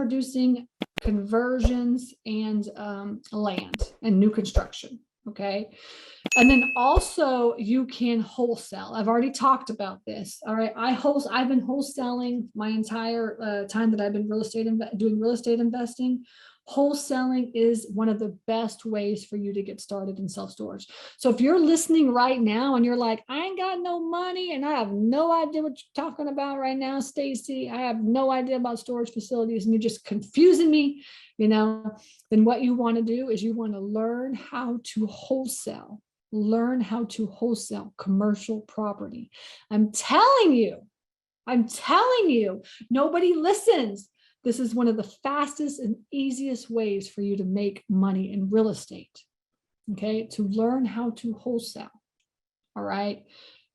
producing conversions and land and new construction. Okay. And then also you can wholesale. I've already talked about this. All right. I've been wholesaling my entire time that I've been doing real estate investing. Wholesaling is one of the best ways for you to get started in self-storage. So if you're listening right now and you're like, I ain't got no money and I have no idea what you're talking about right now, Stacy, I have no idea about storage facilities and you're just confusing me, then what you want to do is you want to learn how to wholesale. Learn how to wholesale commercial property. I'm telling you, nobody listens. This is one of the fastest and easiest ways for you to make money in real estate. Okay, to learn how to wholesale. All right.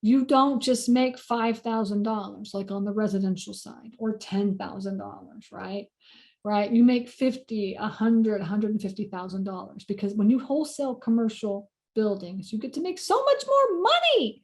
You don't just make $5,000 like on the residential side or $10,000, right? Right. You make $50,000, $100,000, $150,000 because when you wholesale commercial buildings, you get to make so much more money.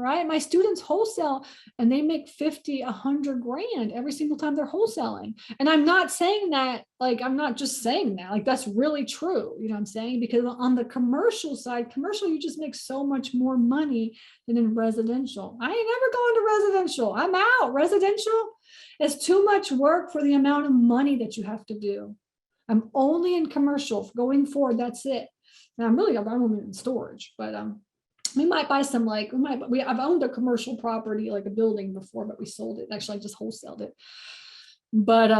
Right. My students wholesale and they make 50, 100 grand every single time they're wholesaling. And I'm not saying that, I'm not just saying that, that's really true. You know what I'm saying? Because on the commercial side, you just make so much more money than in residential. I ain't never going to residential. I'm out. Residential is too much work for the amount of money that you have to do. I'm only in commercial going forward. That's it. And I'm only in storage, but, we might buy some, I've owned a commercial property, like a building before, but we sold it. Actually, I just wholesaled it. But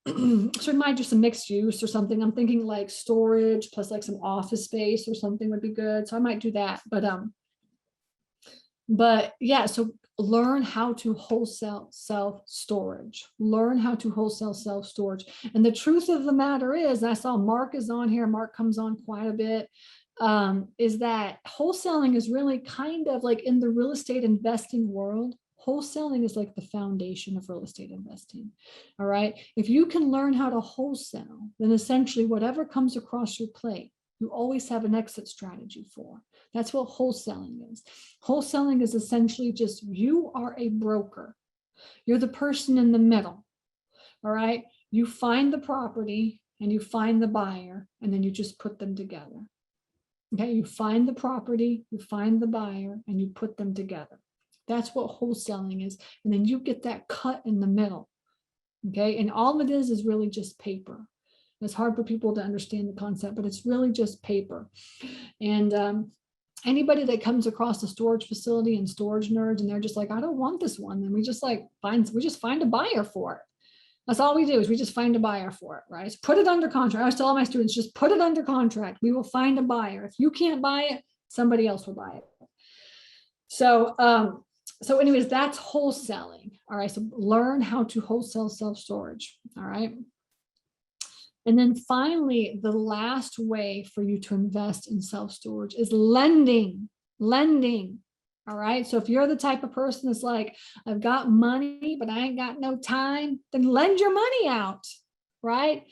so we might do some mixed use or something. I'm thinking like storage plus like some office space or something would be good. So I might do that. But yeah, so learn how to wholesale self-storage. Learn how to wholesale self-storage. And the truth of the matter is, and I saw Mark is on here. Mark comes on quite a bit. Is that wholesaling is really kind of like in the real estate investing world, wholesaling is like the foundation of real estate investing. All right. If you can learn how to wholesale, then essentially whatever comes across your plate, you always have an exit strategy for. That's what wholesaling is. Wholesaling is essentially just you are a broker. You're the person in the middle. All right. You find the property and you find the buyer, and then you just put them together. Okay, you find the property, you find the buyer, and you put them together. That's what wholesaling is. And then you get that cut in the middle. Okay, and all it is really just paper. It's hard for people to understand the concept, but it's really just paper. And anybody that comes across a storage facility and storage nerds, and they're just like, I don't want this one, then we just find a buyer for it. That's all we do is we just find a buyer for it, right? So put it under contract. I always tell all my students, just put it under contract. We will find a buyer. If you can't buy it, somebody else will buy it. So anyways, that's wholesaling. All right. So learn how to wholesale self-storage. All right. And then finally, the last way for you to invest in self-storage is lending. All right. So if you're the type of person that's like, I've got money, but I ain't got no time, then lend your money out. Right.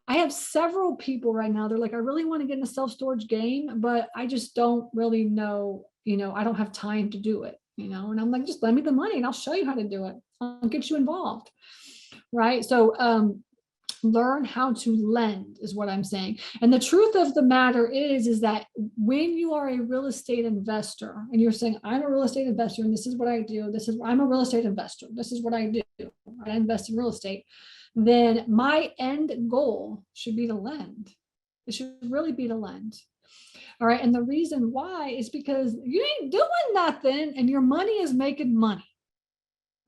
I have several people right now. They're like, I really want to get in the self-storage game, but I just don't really know, I don't have time to do it, and I'm like, just lend me the money and I'll show you how to do it. I'll get you involved. Right. So, learn how to lend is what I'm saying. And the truth of the matter is that when you are a real estate investor and you're saying, I'm a real estate investor and this is what I do, I'm a real estate investor, this is what I do, I invest in real estate, then my end goal should be to lend. It should really be to lend. All right. And the reason why is because you ain't doing nothing and your money is making money.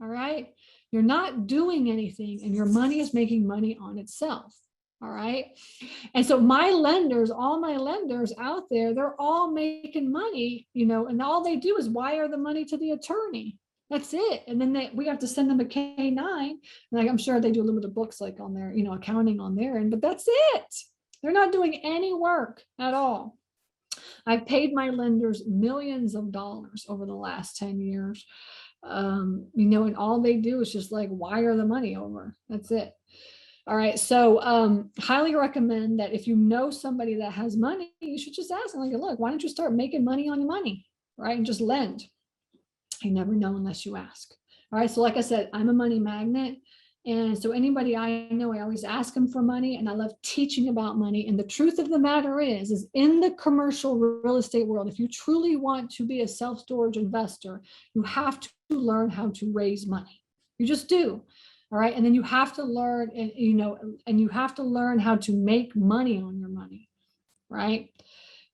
All right. You're not doing anything and your money is making money on itself. All right. And so all my lenders out there, they're all making money, and all they do is wire the money to the attorney. That's it. And then we have to send them a K-9. And I'm sure they do a little bit of books like on their, accounting on their end, but that's it. They're not doing any work at all. I've paid my lenders millions of dollars over the last 10 years. And all they do is just like wire the money over. That's it. All right. So highly recommend that if you know somebody that has money, you should just ask them, like, look, why don't you start making money on your money? Right. And just lend. You never know unless you ask. All right. So like I said, I'm a money magnet. And so anybody I know, I always ask them for money, and I love teaching about money. And the truth of the matter is in the commercial real estate world, if you truly want to be a self-storage investor, you have to learn how to raise money. You just do. All right. And then you have to learn, and you have to learn how to make money on your money. Right.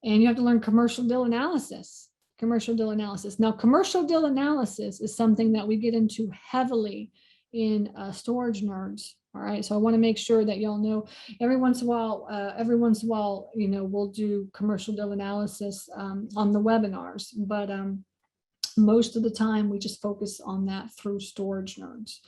And you have to learn commercial deal analysis. Now, commercial deal analysis is something that we get into heavily in Storage Nerds. All right. So I want to make sure that y'all know every once in a while, we'll do commercial deal analysis on the webinars, but most of the time we just focus on that through Storage Nerds.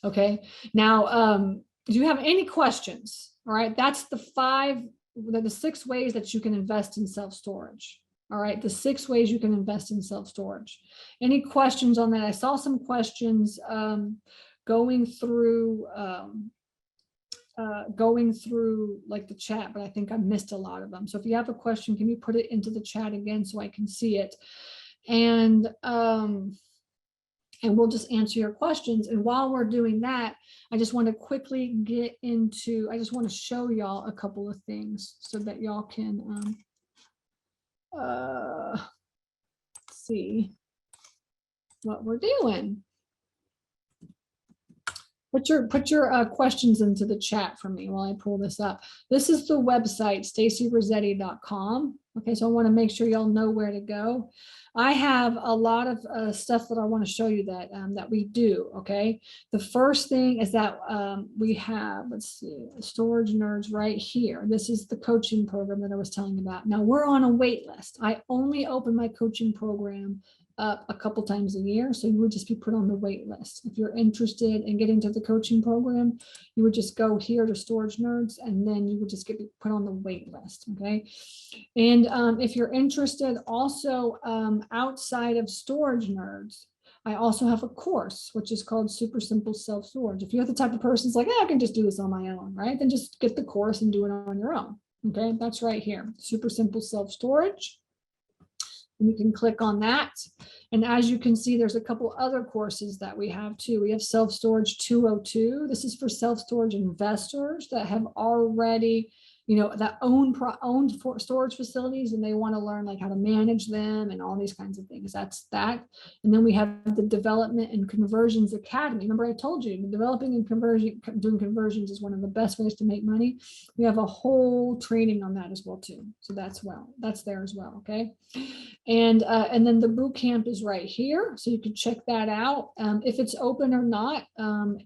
Okay. Now, do you have any questions? All right. That's the 6 ways that you can invest in self-storage. All right, the 6 ways you can invest in self-storage. Any questions on that? I saw some questions going through like the chat, but I think I missed a lot of them. So if you have a question, can you put it into the chat again so I can see it? And we'll just answer your questions. And while we're doing that, I just want to quickly I just want to show y'all a couple of things so that y'all can see what we're doing. Put your questions into the chat for me while I pull this up. This is the website, stacyrossetti.com. Okay, so I want to make sure y'all know where to go. I have a lot of stuff that I want to show you that we do. Okay, the first thing is that we have, let's see, Storage Nerds right here. This is the coaching program that I was telling you about. Now we're on a wait list. I only open my coaching program up a couple times a year, so you would just be put on the wait list. If you're interested in getting to the coaching program, you would just go here to Storage Nerds, and then you would just get put on the wait list. Okay, and if you're interested also outside of Storage Nerds, I also have a course which is called Super Simple Self-Storage. If you're the type of person who's like, I can just do this on my own, right? Then just get the course and do it on your own. Okay, that's right here, Super Simple Self-Storage. And you can click on that. And as you can see, there's a couple other courses that we have too. We have Self-Storage 202. This is for self-storage investors that have already, that own storage facilities, and they want to learn like how to manage them and all these kinds of things. That's that. And then we have the Development and Conversions Academy. Remember I told you, developing and doing conversions is one of the best ways to make money. We have a whole training on that as well too. So that's there as well. Okay. And then the boot camp is right here. So you can check that out. If it's open or not,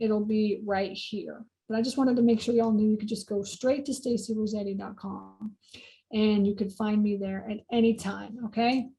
it'll be right here. But I just wanted to make sure y'all knew you could just go straight to stacyrossetti.com and you could find me there at any time. Okay.